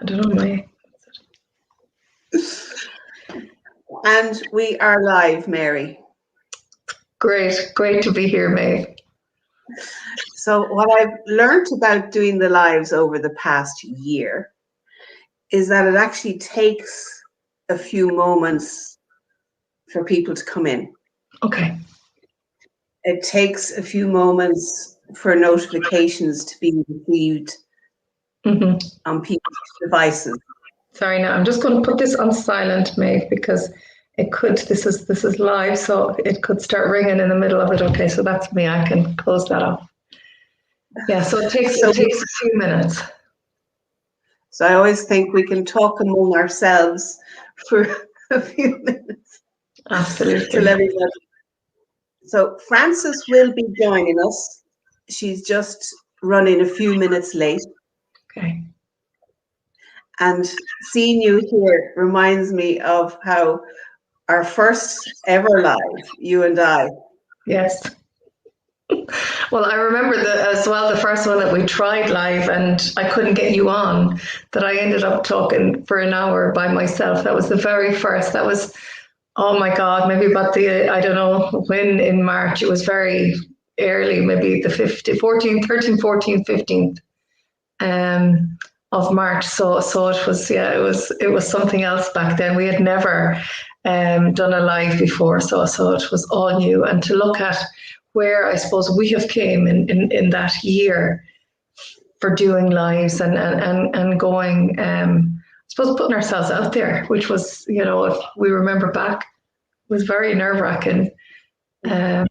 I don't know, May. And we are live, Mary. Great to be here, Maeve. So what I've learned about doing the lives over the past year is that it actually takes a few moments for people to come in. Okay. It takes a few moments for notifications to be received on people's devices. Sorry, now I'm just going to put this on silent, Maeve, because it could. This is live, so it could start ringing in the middle of it. Okay, so that's me. I can close that off. Yeah, so it takes a few minutes. So I always think we can talk among ourselves for a few minutes. Absolutely. So Frances will be joining us. She's just running a few minutes late. Okay. And seeing you here reminds me of how our first ever live, you and I. Yes. Well, I remember as well the first one that we tried live, and I couldn't get you on, that I ended up talking for an hour by myself. That was the very first. That was, oh my God, maybe about I don't know when in March. It was very early, maybe the 13th, 14th, 15th of March. So it was, yeah, it was something else back then. We had never done a live before, so it was all new. And to look at where I suppose we have came in that year for doing lives and going, I suppose putting ourselves out there, which was, you know, if we remember back, was very nerve-wracking. Yeah,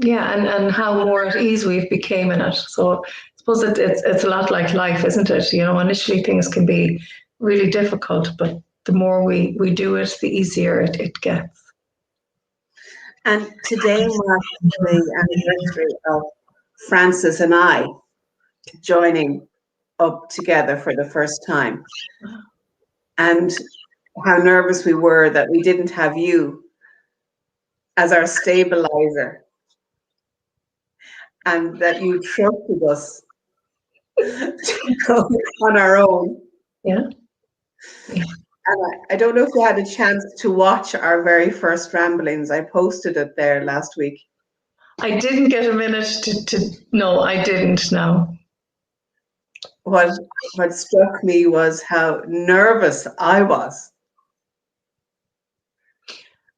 and how more at ease we've became in it. So I suppose it's a lot like life, isn't it? You know, initially things can be really difficult, but the more we do it, the easier it gets. And today marks the anniversary of Frances and I joining up together for the first time. And how nervous we were that we didn't have you as our stabilizer and that you trusted us to go on our own. Yeah. And I don't know if you had a chance to watch our very first ramblings. I posted it there last week. I didn't get a minute no, I didn't, no. What struck me was how nervous I was.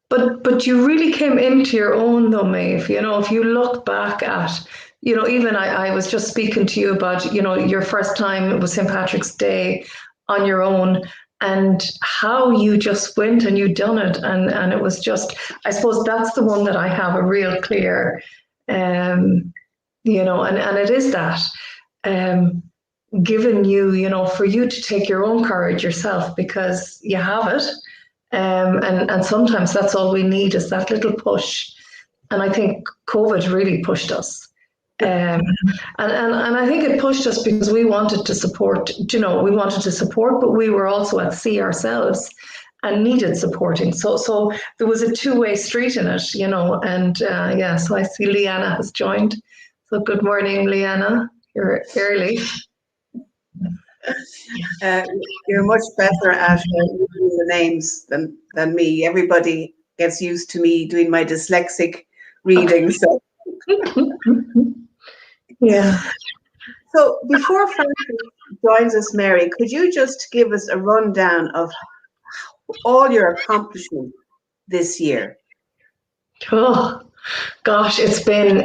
But you really came into your own though, Maeve. You know, if you look back at, you know, even I was just speaking to you about, you know, your first time with St. Patrick's Day on your own, and how you just went and you done it, and it was just, I suppose that's the one that I have a real clear, you know, and it is that given you, you know, for you to take your own courage yourself, because you have it, and sometimes that's all we need is that little push, and I think COVID really pushed us. And I think it pushed us because we wanted to support, you know, but we were also at sea ourselves and needed supporting. So there was a two-way street in it, you know, and yeah, so I see Leanna has joined. So good morning, Leanna. You're early. You're much better at using the names than me. Everybody gets used to me doing my dyslexic reading. So. Yeah. So before Frances joins us, Mary, could you just give us a rundown of all your accomplishments this year? Oh gosh, it's been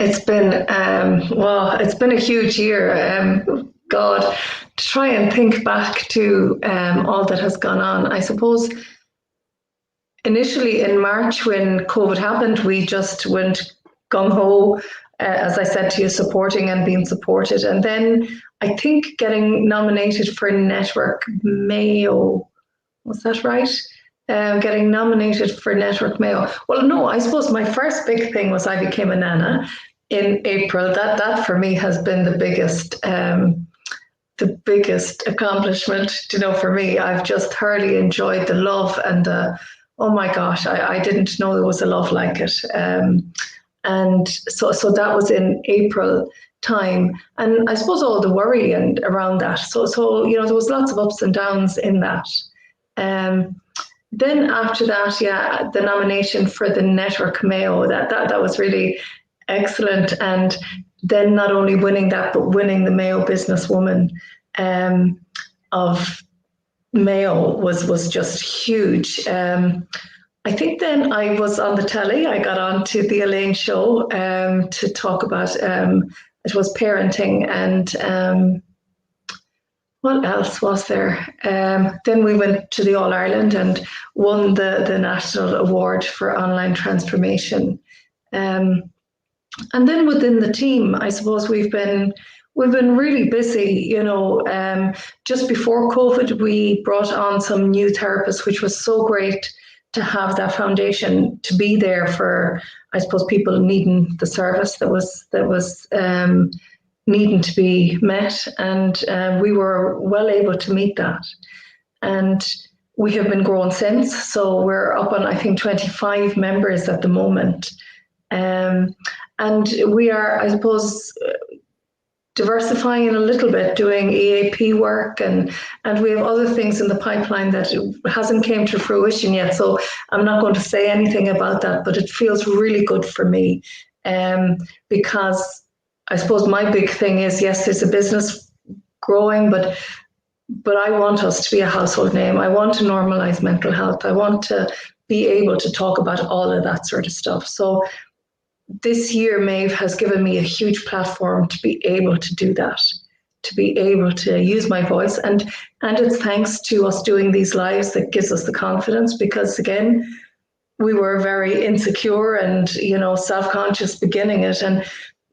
well, it's been a huge year. God, to try and think back to all that has gone on. I suppose initially in March when COVID happened, we just went gung ho. As I said to you, supporting and being supported. And then I think getting nominated for Network Mayo, was that right? Getting nominated for Network Mayo. Well, no, I suppose my first big thing was I became a nana in April. That for me has been the biggest accomplishment, you know, for me. I've just thoroughly enjoyed the love and oh my gosh, I didn't know there was a love like it. And so that was in April. time, and I suppose all the worry and around that. So you know, there was lots of ups and downs in that. Then after that, yeah, the nomination for the Network Mayo, that was really excellent. And then not only winning that, but winning the Mayo Businesswoman of Mayo was just huge. I think then I was on the telly. I got on to the Elaine show to talk about it was parenting and what else was there? Then we went to the All Ireland and won the national award for online transformation. And then within the team, I suppose we've been really busy. You know, just before COVID, we brought on some new therapists, which was so great to have that foundation to be there for, I suppose, people needing the service that was needing to be met, and we were well able to meet that. And we have been growing since, so we're up on, I think, 25 members at the moment. And we are, I suppose, diversifying a little bit, doing EAP work, and we have other things in the pipeline that hasn't came to fruition yet. So I'm not going to say anything about that, but it feels really good for me, because I suppose my big thing is, yes, there's a business growing, but I want us to be a household name. I want to normalize mental health. I want to be able to talk about all of that sort of stuff. So this year, Maeve has given me a huge platform to be able to do that, to be able to use my voice. And it's thanks to us doing these lives that gives us the confidence, because again, we were very insecure and, you know, self-conscious beginning it. And,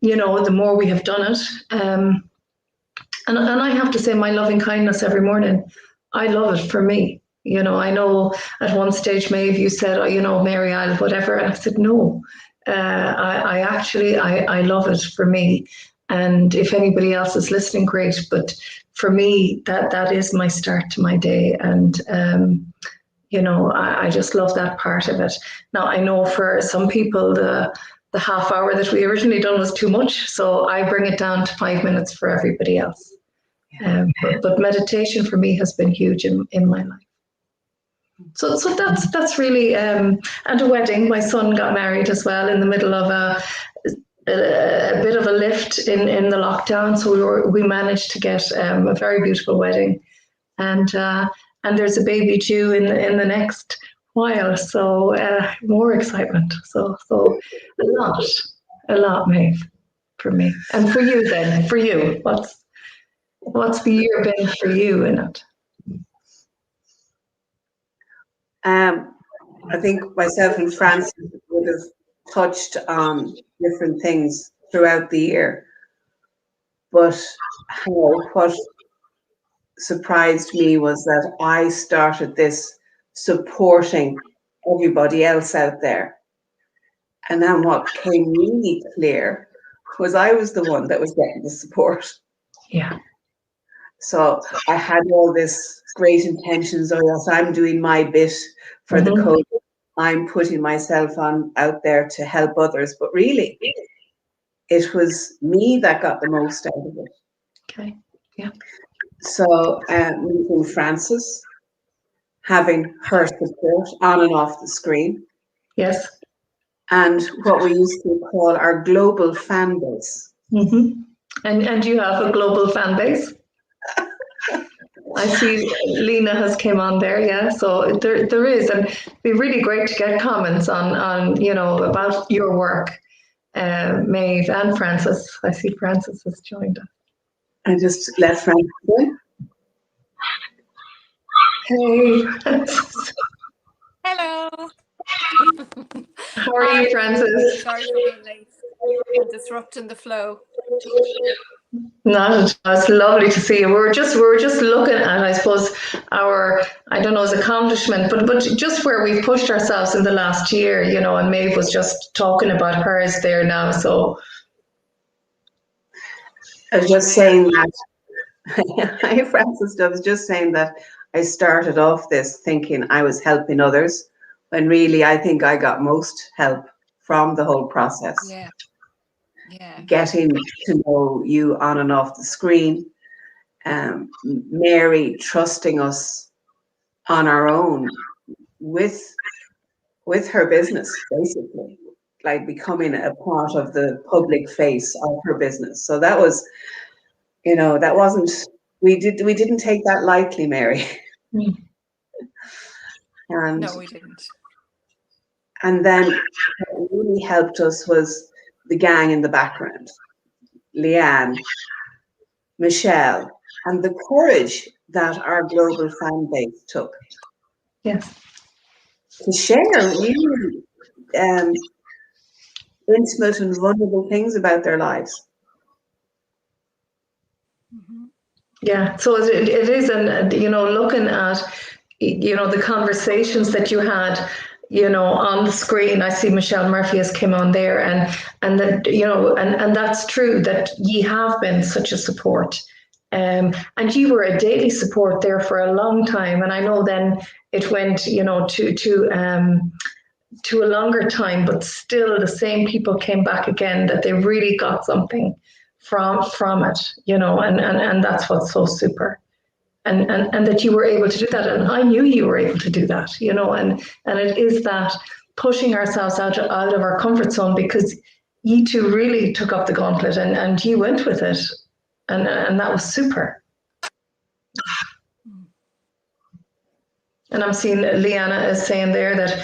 you know, the more we have done it, and I have to say, my loving kindness every morning, I love it for me. You know, I know at one stage, Maeve, you said, oh, you know, Mary, I'll whatever. And I said, no. I actually love it for me, and if anybody else is listening, great. But for me, that is my start to my day, and you know, I just love that part of it. Now I know for some people the half hour that we originally done was too much, so I bring it down to 5 minutes for everybody else. But meditation for me has been huge in my life. So that's really, and a wedding. My son got married as well in the middle of a bit of a lift in the lockdown. So we managed to get a very beautiful wedding, and there's a baby due in the next while. So more excitement. So a lot, Maeve, for me and for you. Then for you, what's the year been for you in it? I think myself and Frances would have touched on different things throughout the year, but what surprised me was that I started this supporting everybody else out there. And then what came really clear was I was the one that was getting the support. Yeah. So I had all this great intentions. Oh yes, I'm doing my bit for the COVID. I'm putting myself out there to help others. But really, it was me that got the most out of it. Okay. Yeah. So meeting Frances, having her support on and off the screen. Yes. And what we used to call our global fan base. Mm-hmm. And you have a global fan base? I see Lena has came on there, yeah. So there is, and it'd be really great to get comments on you know, about your work, Maeve and Frances. I see Frances has joined us. I just let Frances in. Hey. Hello. How are you, Frances? Sorry for being late and disrupting the flow. Not at all. It's lovely to see you. We were just looking at, I suppose, our, I don't know, as accomplishment, but just where we've pushed ourselves in the last year, you know, and Maeve was just talking about hers there now. So I was just saying that. Hi, Frances. I was just saying that I started off this thinking I was helping others, when really I think I got most help from the whole process. Yeah. Yeah. getting to know you on and off the screen. Mary trusting us on our own with her business, basically, like becoming a part of the public face of her business. So that was, that wasn't, we didn't take that lightly, Mary. Mm. And No, we didn't. And then what really helped us was the gang in the background, Leanne, Michelle, and the courage that our global fan base took Yes. to share really intimate and vulnerable things about their lives. Mm-hmm. Yeah. So it is, and looking at the conversations that you had, on the screen. I see Michelle Murphy has come on there, and that and that's true that ye have been such a support. And you were a daily support there for a long time, and I know then it went, to a longer time, but still the same people came back again, that they really got something from it, and that's what's so super. And that you were able to do that, and I knew you were able to do that, and it is that pushing ourselves out of our comfort zone, because you two really took up the gauntlet, and you went with it, and that was super. And I'm seeing Leanna is saying there that,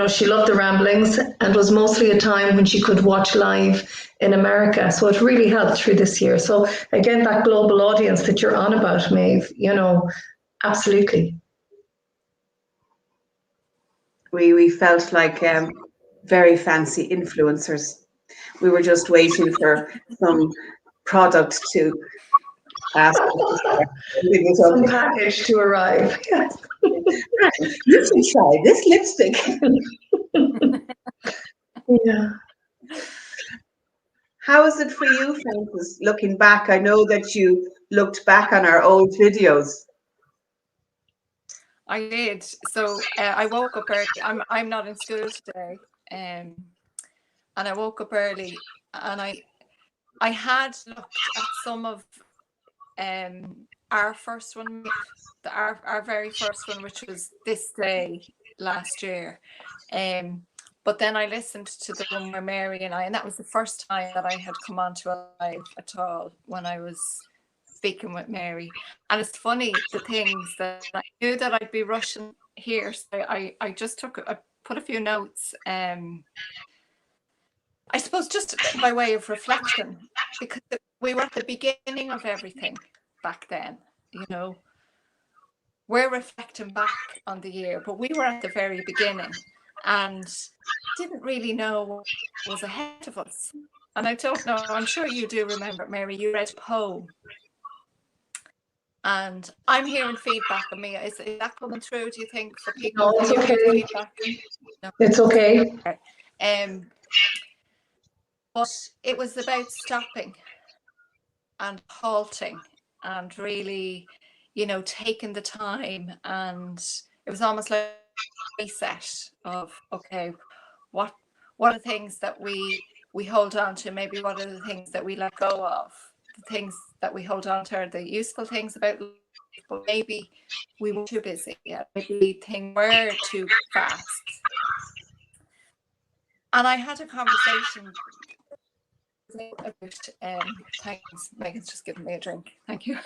she loved the ramblings, and was mostly a time when she could watch live in America. So it really helped through this year. So again, that global audience that you're on about, Maeve, absolutely. We felt like very fancy influencers. We were just waiting for some product to ask us to start sending it Some up. package to arrive. Yes. You should try this lipstick. Yeah. How is it for you, Frances, looking back? I know that you looked back on our old videos. I did. So I woke up early. I'm not in school today, and I woke up early, and I had looked at some of our first one, our very first one, which was this day last year. But then I listened to the one where Mary and that was the first time that I had come onto a live at all, when I was speaking with Mary. And it's funny, the things that I knew that I'd be rushing here. So I just I put a few notes, I suppose just by way of reflection, because we were at the beginning of everything back then, We're reflecting back on the year, but we were at the very beginning and didn't really know what was ahead of us. And I don't know, I'm sure you do remember, Mary, you read a poem. And I'm hearing feedback on me. Is that coming through, do you think, for people? No, it's okay. Feedback? No. It's okay. But it was about stopping and halting and really, taking the time. And it was almost like a reset of, okay, what are the things that we hold on to? Maybe what are the things that we let go of? The things that we hold on to are the useful things about life, but maybe we were too busy. Maybe things were too fast. And I had a conversation about, thanks, Megan's just giving me a drink. Thank you.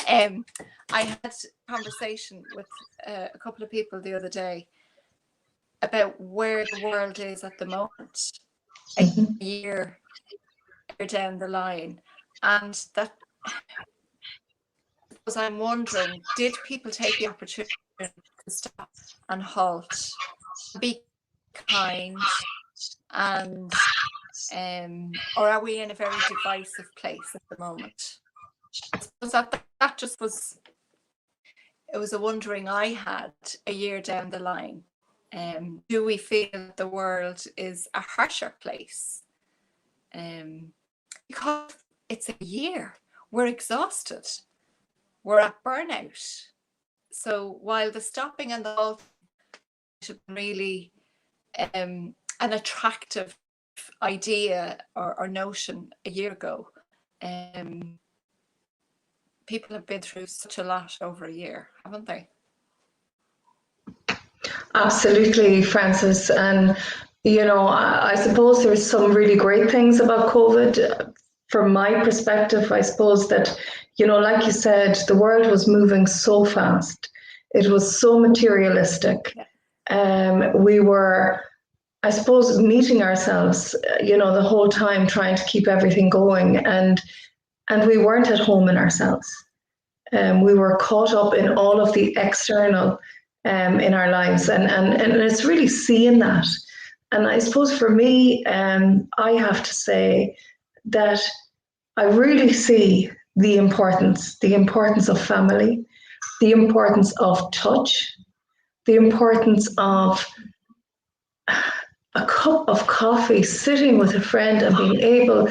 I had a conversation with a couple of people the other day about where the world is at the moment, a year down the line, and that was, I'm wondering, did people take the opportunity to stop and halt, be kind, and or are we in a very divisive place at the moment? I suppose that just was, it was a wondering I had a year down the line. Do we feel the world is a harsher place? Because it's a year, we're exhausted, we're at burnout. So while the stopping and the halting should be really an attractive idea or notion a year ago. People have been through such a lot over a year, haven't they? Absolutely, Frances. And, I suppose there's some really great things about COVID. From my perspective, I suppose that, like you said, the world was moving so fast. It was so materialistic. We were, I suppose, meeting ourselves, the whole time trying to keep everything going. And we weren't at home in ourselves. We were caught up in all of the external in our lives, and it's really seeing that. And I suppose for me, I have to say that I really see the importance of family, the importance of touch, the importance of a cup of coffee, sitting with a friend and being able,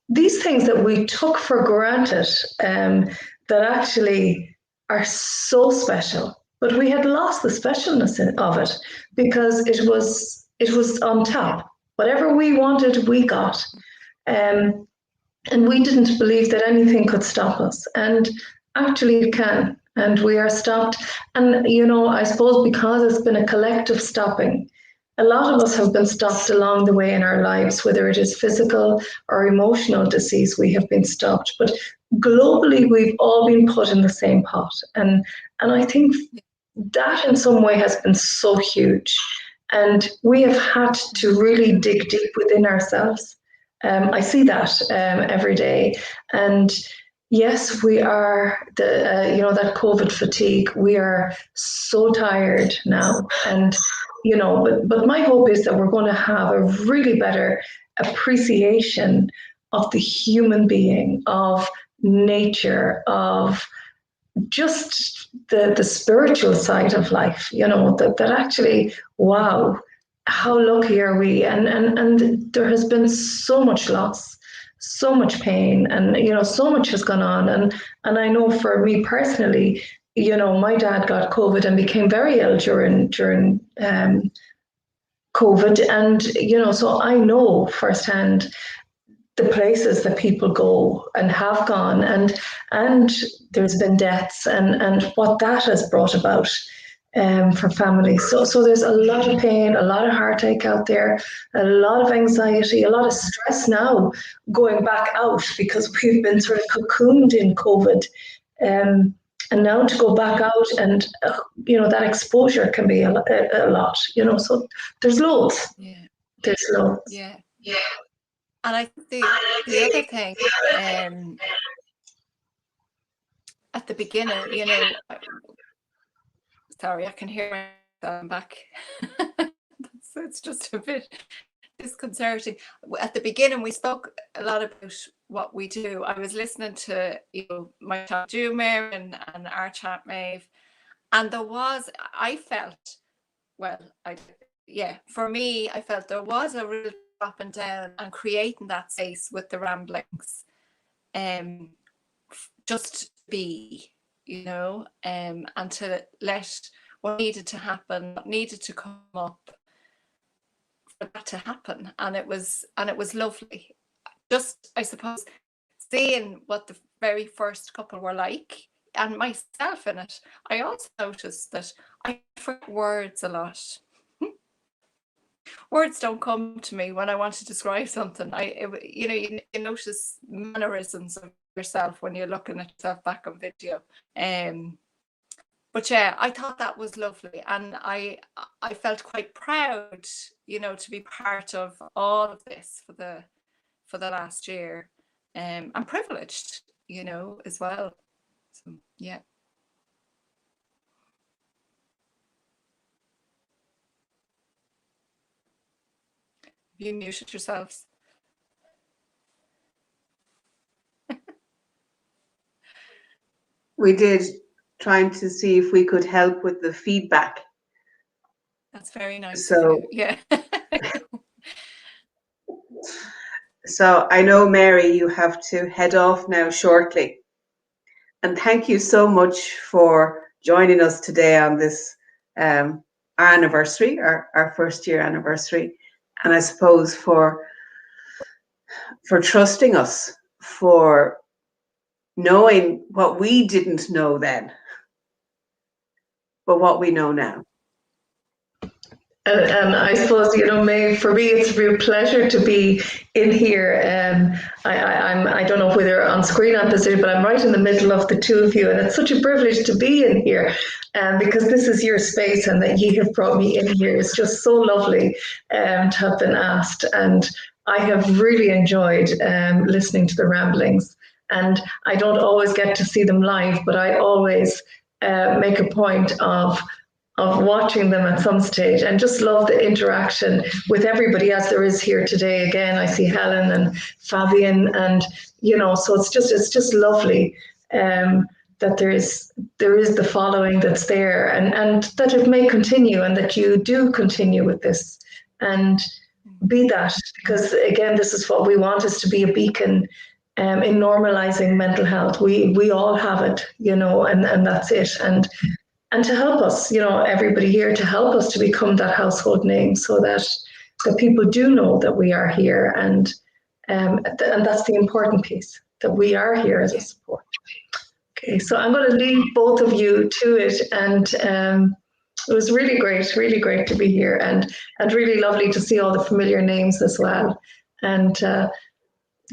these things that we took for granted, that actually are so special. But we had lost the specialness of it because it was on top. Whatever we wanted, we got. And we didn't believe that anything could stop us. And actually it can. And we are stopped. And, I suppose because it's been a collective stopping, a lot of us have been stopped along the way in our lives, whether it is physical or emotional disease, we have been stopped. But globally, we've all been put in the same pot. And I think that in some way has been so huge. And we have had to really dig deep within ourselves. I see that every day. And yes, we are that COVID fatigue. We are so tired now. And but my hope is that we're going to have a really better appreciation of the human being, of nature, of just the spiritual side of life, that actually, wow, how lucky are we? And there has been so much loss, so much pain, and so much has gone on. And I know for me personally, my dad got COVID and became very ill during COVID. And, so I know firsthand the places that people go and have gone, and there's been deaths and what that has brought about for families. So there's a lot of pain, a lot of heartache out there, a lot of anxiety, a lot of stress now going back out because we've been sort of cocooned in COVID. And now to go back out and, that exposure can be a lot, so there's loads. Yeah. There's loads. Yeah. And I think the other thing, at the beginning, sorry, I can hear myself back. It's just a bit disconcerting. At the beginning, we spoke a lot about what we do. I was listening to my chat with you, Maeve, and our chat, Maeve, and I felt for me, I felt there was a real up and down and creating that space with the ramblings, just be, and to let what needed to happen, what needed to come up, for that to happen. And it was lovely. Just, I suppose, seeing what the very first couple were like, and myself in it. I also noticed that I forget words a lot. Words don't come to me when I want to describe something. You notice mannerisms of yourself when you're looking at yourself back on video. But yeah, I thought that was lovely, and I felt quite proud, to be part of all of this for the last year. I'm privileged, as well. So yeah. You muted yourselves. We did, trying to see if we could help with the feedback. That's very nice. So yeah. So I know, Mary, you have to head off now shortly. And thank you so much for joining us today on this anniversary, our first year anniversary. And I suppose for for trusting us, for knowing what we didn't know then, but what we know now. And I suppose, Maeve, for me, it's a real pleasure to be in here. I don't know whether on screen I'm positioned, but I'm right in the middle of the two of you. And it's such a privilege to be in here because this is your space, and that you have brought me in here. It's just so lovely to have been asked. And I have really enjoyed listening to the ramblings. And I don't always get to see them live, but I always make a point of watching them at some stage, and just love the interaction with everybody as there is here today. Again, I see Helen and Fabian, and so it's just lovely that there is the following that's there, and that it may continue, and that you do continue with this and be that, because again, this is what we want, is to be a beacon in normalizing mental health. We all have it, and that's it. And to help us, everybody here, to help us to become that household name, so that people do know that we are here, and that's the important piece, that we are here as a support. Okay, so I'm going to leave both of you to it, and it was really great to be here, and really lovely to see all the familiar names as well. And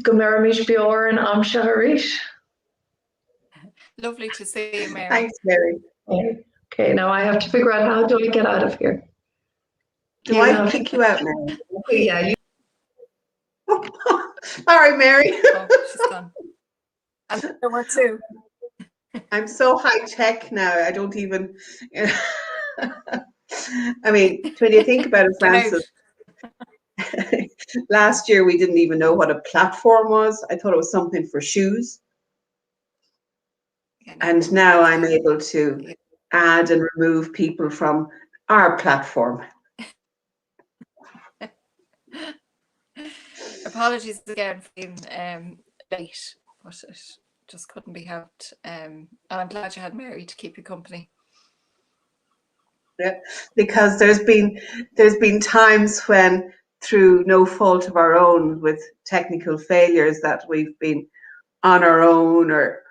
Gomeramish Bior and Am Shaharish. Lovely to see you, Mary. Thanks, Mary. Okay, now I have to figure out, how do I get out of here? Do I kick you out, Mary? Okay, yeah. All right, Mary. Oh, she's gone. And there were two. I'm so high tech now. I don't even. I mean, when you think about it, Francis, last year we didn't even know what a platform was. I thought it was something for shoes. And now I'm able to add and remove people from our platform. Apologies again for being late, but it just couldn't be helped. And I'm glad you had Mary to keep you company. Yeah, because there's been times when, through no fault of our own, with technical failures, that we've been on our own or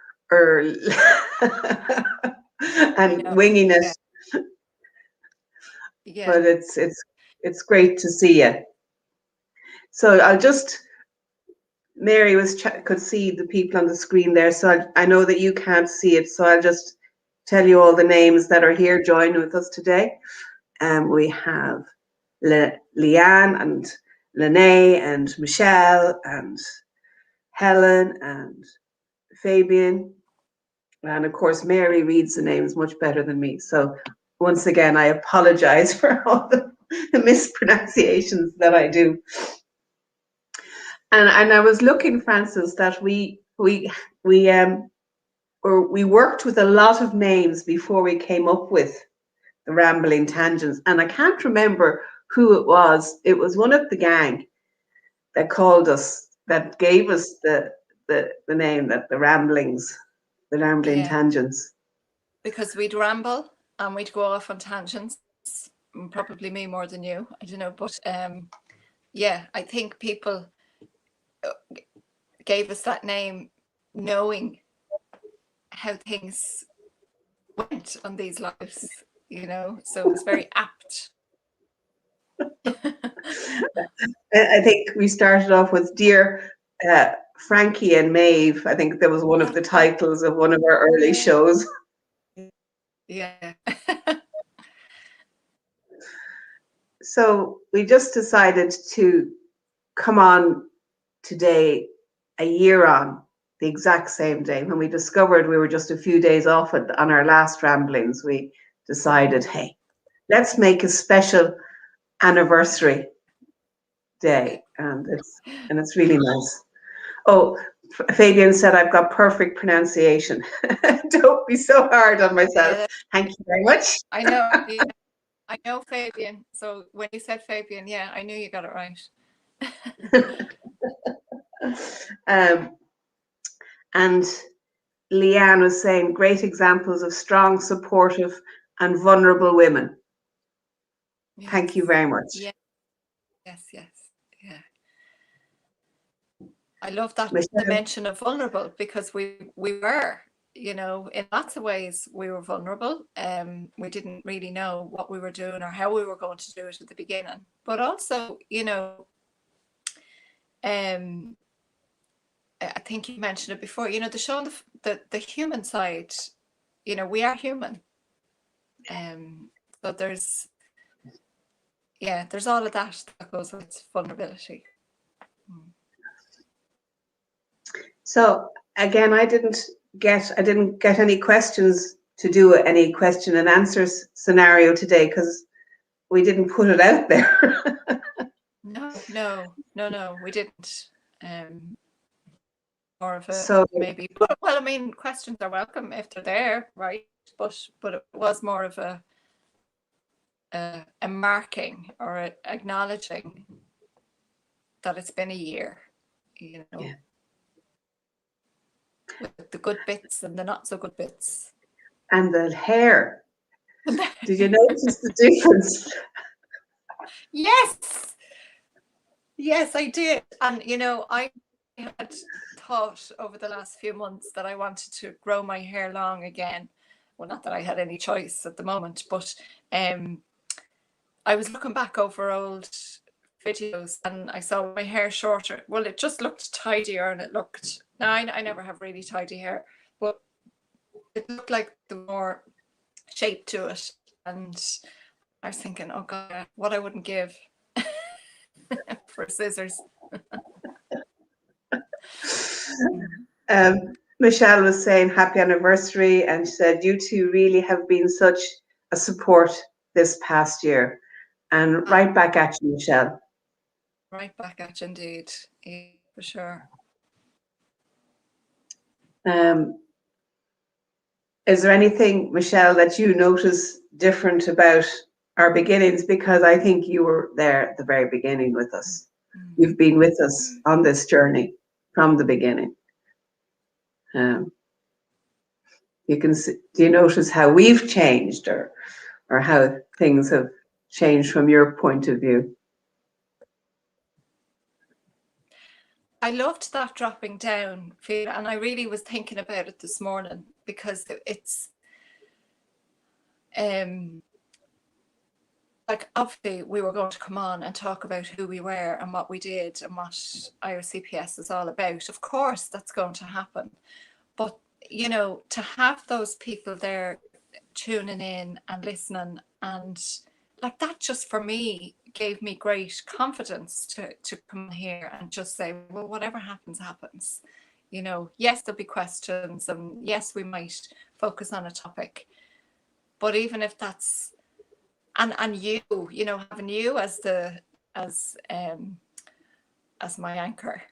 and winging it. Yeah. But it's great to see you. So I'll just, Mary could see the people on the screen there, so I know that you can't see it, so I'll just tell you all the names that are here joining with us today. We have Leanne and Lene and Michelle and Helen and Fabian. And of course, Mary reads the names much better than me. So once again, I apologize for all the mispronunciations that I do. And I was looking, Francis, that we worked with a lot of names before we came up with the Rambling Tangents. And I can't remember who it was. It was one of the gang that called us, that gave us the name, that the Rambling Tangents. Because we'd ramble and we'd go off on tangents. Probably me more than you, I don't know. But yeah, I think people gave us that name knowing how things went on these lives, so it's very apt. I think we started off with Dear Frankie and Maeve. I think that was one of the titles of one of our early shows. Yeah. So we just decided to come on today, a year on, the exact same day. When we discovered we were just a few days off on our last ramblings, we decided, hey, let's make a special anniversary day, and it's really nice. Oh, Fabian said I've got perfect pronunciation. Don't be so hard on myself. Yeah. Thank you very much. I know. Yeah. I know Fabian. So when you said Fabian, yeah, I knew you got it right. And Leanne was saying, great examples of strong, supportive, and vulnerable women. Yes. Thank you very much. Yeah. Yes. Yeah. I love that Michelle? dimension of vulnerable, because we were, you know, in lots of ways we were vulnerable. We didn't really know what we were doing or how we were going to do it at the beginning. But also, you know, I think you mentioned it before, you know, the showing the human side, you know, we are human. So there's all of that goes with vulnerability. So again, I didn't get any questions to do any question and answers scenario today because we didn't put it out there. No, we didn't. More of a So maybe. Well, I mean, questions are welcome if they're there, right? But it was more of a marking or acknowledging that it's been a year, you know, yeah. with the good bits and the not so good bits. And the hair. Did you notice the difference? Yes, I did. And, you know, I had thought over the last few months that I wanted to grow my hair long again. Well, not that I had any choice at the moment, but I was looking back over old videos and I saw my hair shorter. Well, it just looked tidier, and it looked, now I never have really tidy hair, but it looked like the more shape to it. And I was thinking, oh God, what I wouldn't give for scissors. Michelle was saying happy anniversary, and she said you two really have been such a support this past year. And right back at you, Michelle. Right back at you indeed, for sure. Is there anything, Michelle, that you notice different about our beginnings? Because I think you were there at the very beginning with us. You've been with us on this journey from the beginning. You can see, do you notice how we've changed, or how things have changed from your point of view? I loved that dropping down feel, and I really was thinking about it this morning, because it's like, obviously we were going to come on and talk about who we were and what we did and what IOCPS is all about. Of course that's going to happen, but you know, to have those people there tuning in and listening, and like that, just for me gave me great confidence to come here and just say, well, whatever happens, happens. You know, yes, there'll be questions, and yes, we might focus on a topic, but even if that's, and you know, having you as my anchor,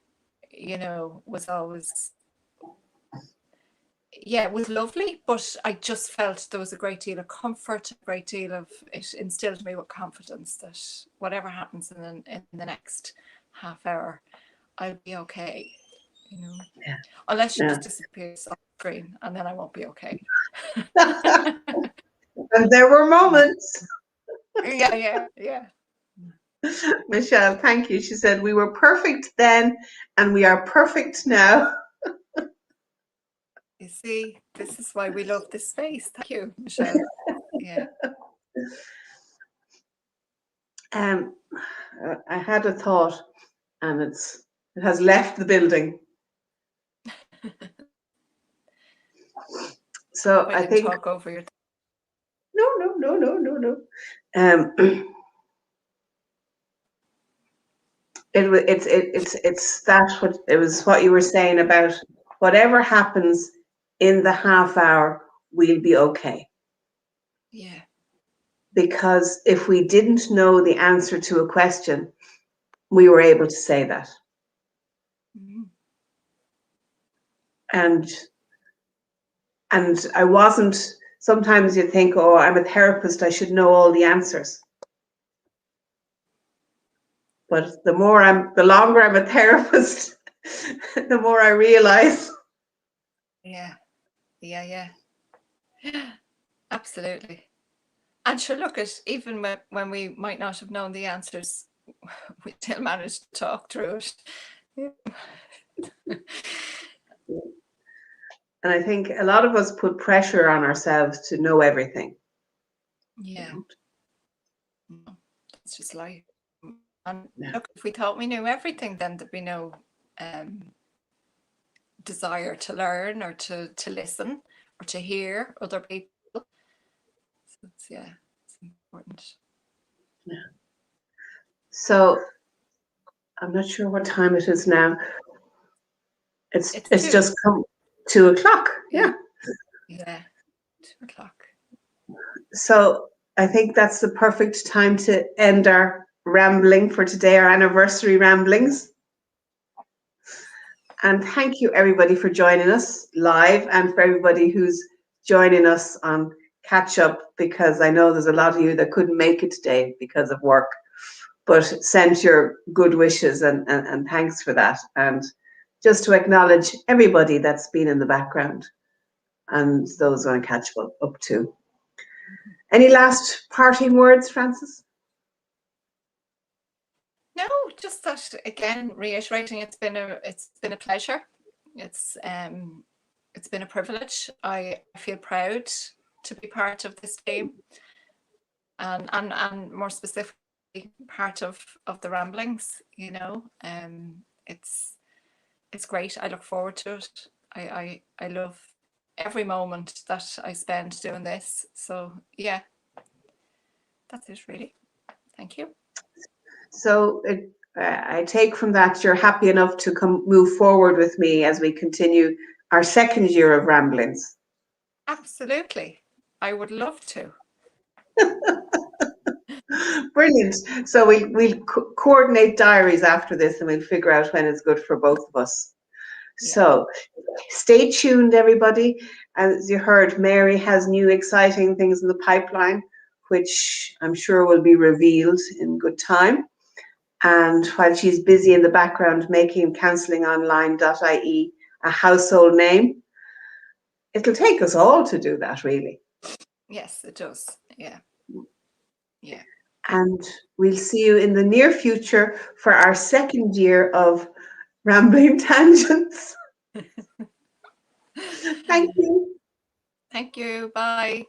you know, was always, yeah, it was lovely. But I just felt there was a great deal of comfort, a great deal of, it instilled me with confidence that whatever happens in the next half hour, I'll be okay, you know. Yeah. Unless she just disappears off screen, and then I won't be okay. And there were moments. Yeah. Michelle, thank you. She said, we were perfect then and we are perfect now. You see, this is why we love this space. Thank you, Michelle. Yeah. I had a thought, and it has left the building. So I think talk over your. No. It's that what it was, what you were saying about whatever happens in the half hour, we'll be okay. Yeah. Because if we didn't know the answer to a question, we were able to say that. Mm-hmm. And I wasn't, sometimes you think, oh, I'm a therapist, I should know all the answers. But the longer I'm a therapist, the more I realize. Yeah. Absolutely. And sure, look, at even when we might not have known the answers, we still managed to talk through it. Yeah. And I think a lot of us put pressure on ourselves to know everything. Yeah. No, it's just life. And Yeah. look, if we thought we knew everything, then there'd be no desire to learn or to listen or to hear other people. So it's important. Yeah. So I'm not sure what time it is now. It's just come 2 o'clock. Yeah. Yeah. 2 o'clock. So I think that's the perfect time to end our rambling for today, our anniversary ramblings. And thank you everybody for joining us live, and for everybody who's joining us on catch up, because I know there's a lot of you that couldn't make it today because of work, but sent your good wishes and thanks for that. And just to acknowledge everybody that's been in the background and those on catch up too. Any last parting words, Frances? No, just that again, reiterating, it's been a pleasure. It's been a privilege. I feel proud to be part of this team, and more specifically part of the ramblings. You know, it's great. I look forward to it. I love every moment that I spend doing this. So yeah, that's it really. Thank you. So I take from that you're happy enough to move forward with me as we continue our second year of ramblings. Absolutely. I would love to. Brilliant. So we'll coordinate diaries after this, and we'll figure out when it's good for both of us. Yeah. So stay tuned, everybody. As you heard, Mary has new exciting things in the pipeline, which I'm sure will be revealed in good time. And while she's busy in the background making counsellingonline.ie a household name, it'll take us all to do that, really. Yes, it does. Yeah. Yeah. And we'll see you in the near future for our second year of Rambling Tangents. Thank you. Thank you. Bye.